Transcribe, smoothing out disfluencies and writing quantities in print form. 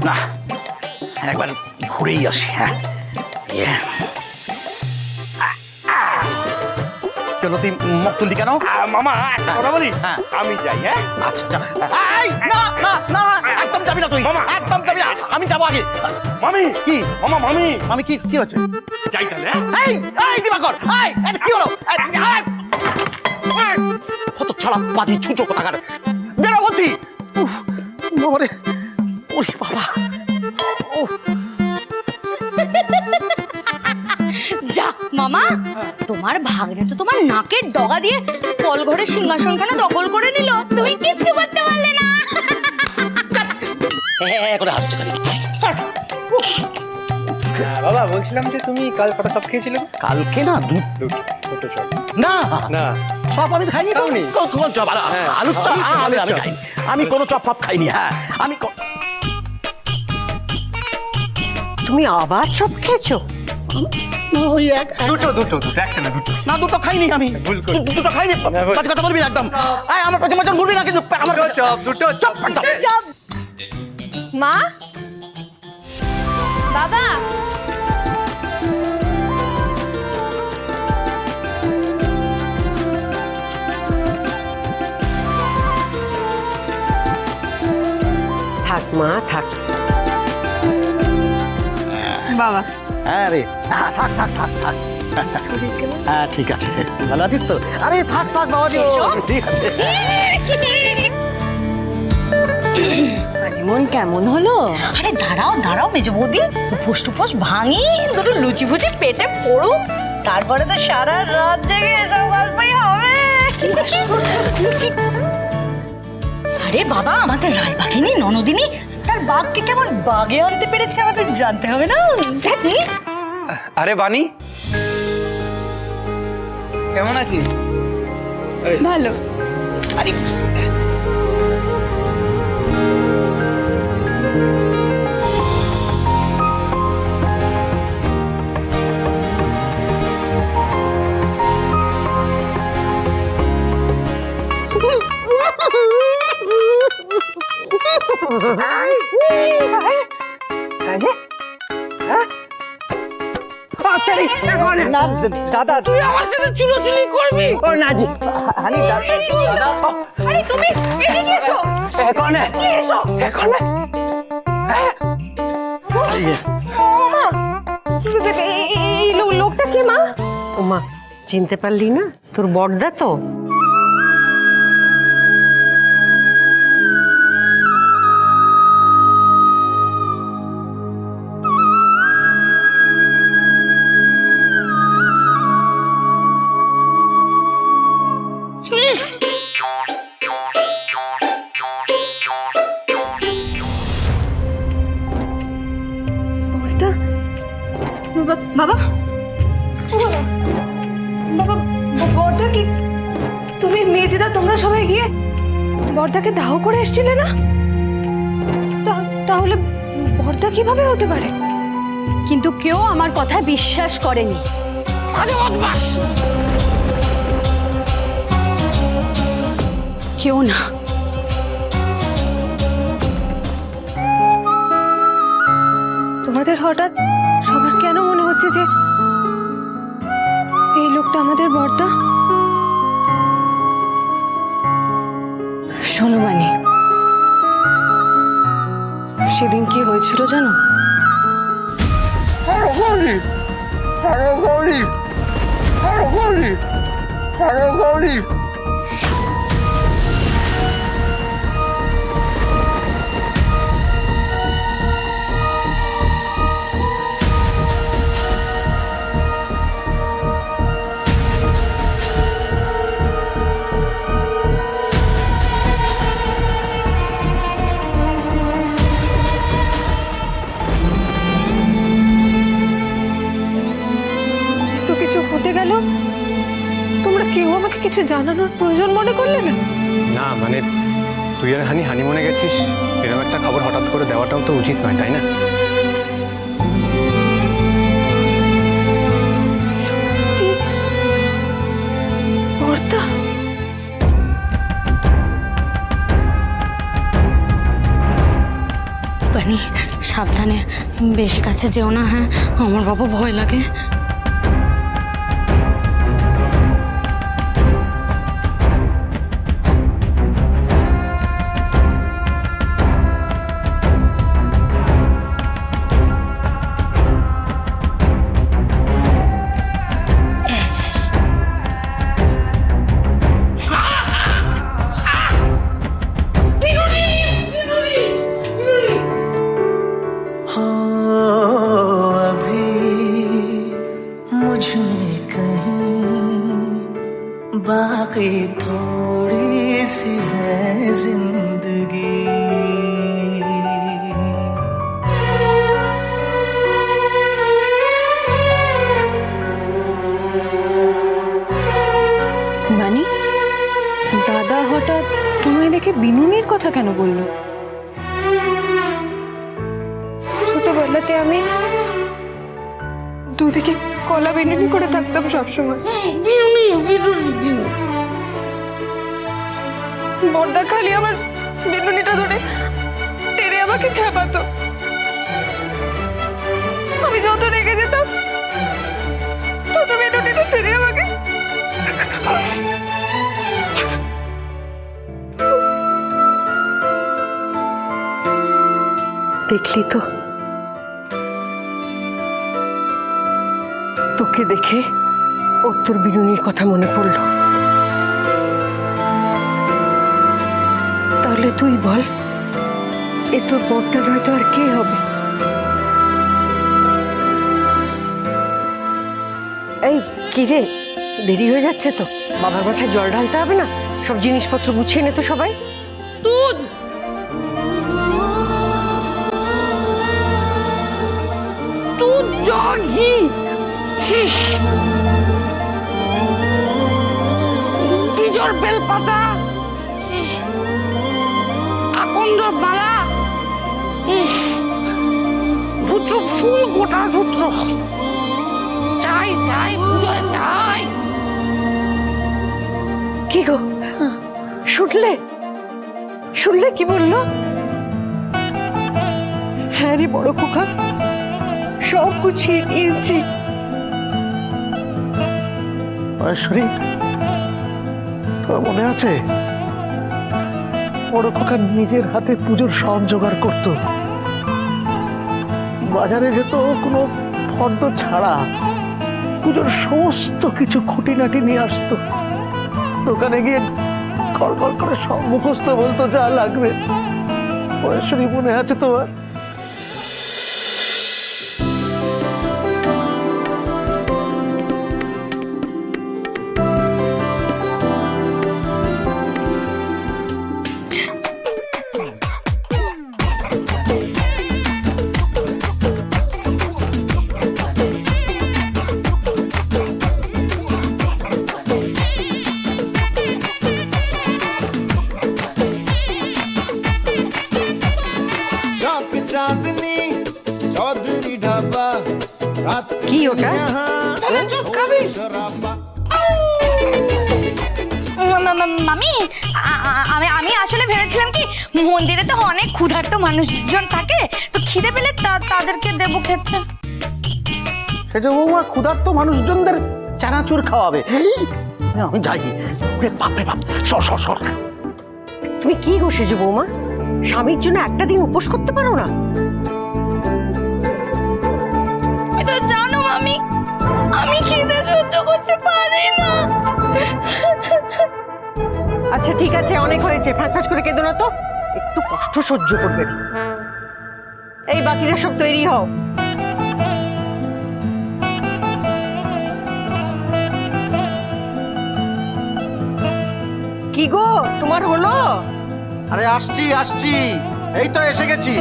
না, একবার ঘুরেই আসি। হ্যাঁ, কেন তুই মুখ তুললি কেন? মামা একটা কথা বলি, হ্যাঁ। আমি যাই। হ্যাঁ, আচ্ছা এই, না না না, একদম যাবি না তুই, মামা। একদম যাবি না, আমি যাবো আগে। মামি কি মামা, মামি আমি কি কি হচ্ছে? যাই তাহলে। এই এই দিবাকর, এই এটা কি হলো? কত ছাড়া বাজি ছুঁচো কোথাকার, বেরো বলছি। উফ বাবারে, ওরে বাবা। যা মামা, তোমার ভাগ্নে তো তোমার নাকের ডগা দিয়ে কলঘরের সিংহাসনখানা দখল করে নিল, তুমি কিচ্ছু করতে পারলে না। হ্যাঁ করে হাসতে পারি। বাবা বলছিলাম যে তুমি কাল কটা চপ খেয়েছিলে? কালকে না দুটো ছোট চপ। না না সব আমি খাইনি। খাওনি? কোন চপ? আলুর চপ আমি আলুর চপ। খাইনি, আমি কোনো চপ ফপ খাইনি। হ্যাঁ আমি তুমি আবার চপ খেয়েছো? ওই এক দুটো দুটো দুটো, একটা না দুটো। না, দুটো খাইনি আমি, ভুল করছি। দুটো খাইনি। বাজে কথা বলবি না একদম। এই আমার পেছন পেছন ঘুরবি না কিন্তু, আমার দুটো চপ, দুটো চপ। চপ। মা, বাবা, থাক মা থাক। বাবা হ্যাঁ রে, থাক থাক থাক থাক। হ্যাঁ ঠিক আছে, ভালো আছিস তো? আরে থাক থাক বাবাজি, ঠিক আছে। মন কেমন হলো? আরে দাঁড়াও দাঁড়াও মেজো বৌদি, উপোস টুপোস ভাঙি, দুটো লুচি ফুচি পেটে পড়ুক, তারপরে তো সারা রাত জেগে এসব গল্পই হবে। আরে বাবা, আমাদের রায়বাঘিনী ননদিনী তার বাঘকে কেমন বাগে আনতে পেরেছে আমাদের জানতে হবে না? আরে বানি, কেমন আছিস? ভালো। আরে না দাদা, তুই আমার সাথে চুলোচুলি করবি? ও না জি, হানি দাদা। আরে তুমি এদিকে এসো। এখন কি এসো? এখন মা, এই লোকটা কে মা? ওমা, চিনতে পারলি না? তোর বড়দা তো। বাবা, বাবা, বর্দা কি? তুমি মেজদা তোমরা সবাই গিয়ে বর্দাকে দাহ করে এসেছিলে না? তাহলে বর্দা কিভাবে হতে পারে? কিন্তু কেউ আমার কথা বিশ্বাস করেনি। কেউ না। তোমাদের হঠাৎ সবার কেন মনে হচ্ছে যে এই লোকটা আমাদের বর্দা? শোনো বানি, সেদিন কি হয়েছিল জানো? ঘটে গেল, তোমরা কেউ আমাকে কিছু জানানোর প্রয়োজন মনে করলে না? না মানে তুই আর হানি হানিমুনে গেছিস, এরকম একটা খবর হঠাৎ করে দেওয়াটাও তো উচিত নয়, তাই না? বর্দা, বানি সাবধানে, বেশি কাছে যেও না। হ্যাঁ, আমার বাবা ভয় লাগে। बाकी थोड़ी सी है जिंदगी। বানি, দাদা হঠাৎ তোমায় দেখে বিনুনির কথা কেন বললো? ছোটবেলাতে আমি দুদিকে কলা বিনুনি করে থাকতাম সবসময়। বড়দা খালি আমার বিনুনিটা ধরে টেনে আমাকে খেপাতো। আমি যত রেগে যেতাম তত বিনুনিটা টেনে আমাকে। দেখলি তো, তোকে দেখে ওর তোর বিনুনির কথা মনে পড়লো। তাহলে তুই বল, এ তোর বড়দা নয়তো আর কে হবে? এই কি রে, দেরি হয়ে যাচ্ছে তো, বাবার মাথায় জল ঢালতে হবে না? সব জিনিসপত্র গুছিয়ে নে তো সবাই। তিজোর বেলপাতা, আকন্দ মালা, দুটো ফুল, গোটা দুটো চাই চাই, পুজোয় চাই। কি গো, শুনলে? শুনলে কি বললো? হ্যাঁ রে বড় খোকা, সব গুছিয়ে নিয়েছি। মহেশ্বরী, তোর মনে আছে বড় খোকা নিজের হাতে পুজোর সব জোগাড় করত? বাজারে যেত কোনো ফর্দ ছাড়া, পুজোর সমস্ত কিছু খুঁটিনাটি নিয়ে আসতো। দোকানে গিয়ে কল কল করে সব মুখস্থ বলতো যা লাগবে। মহেশ্বরী, মনে আছে তোমার? কি ওটা? মামি, আমি আসলে ভেবেছিলাম কি, মন্দিরে তো অনেক ক্ষুধার্ত মানুষজন থাকে, তো খিদে পেলে তাদেরকে দেবো খেতে। সেটা বৌমা ক্ষুধার্ত মানুষজনদের চানাচুর খাওয়াবে। আমি যাই। বাপরে বাপ, সর সর সর। তুমি কি বসেছো বৌমা? স্বামীর জন্য একটা দিন উপোস করতে পারো না? তুমি তো জানো মামি, আমি খিদে সহ্য করতে পারি না। আচ্ছা ঠিক আছে, অনেক হয়েছে, ফাঁস ফাঁস করে কেঁদো না তো, একটু কষ্ট সহ্য করবে। এই বাকিরা সব তৈরি হও। কি গো, তোমার হলো? আরে আসছি আসছি, এই তো এসে গেছি।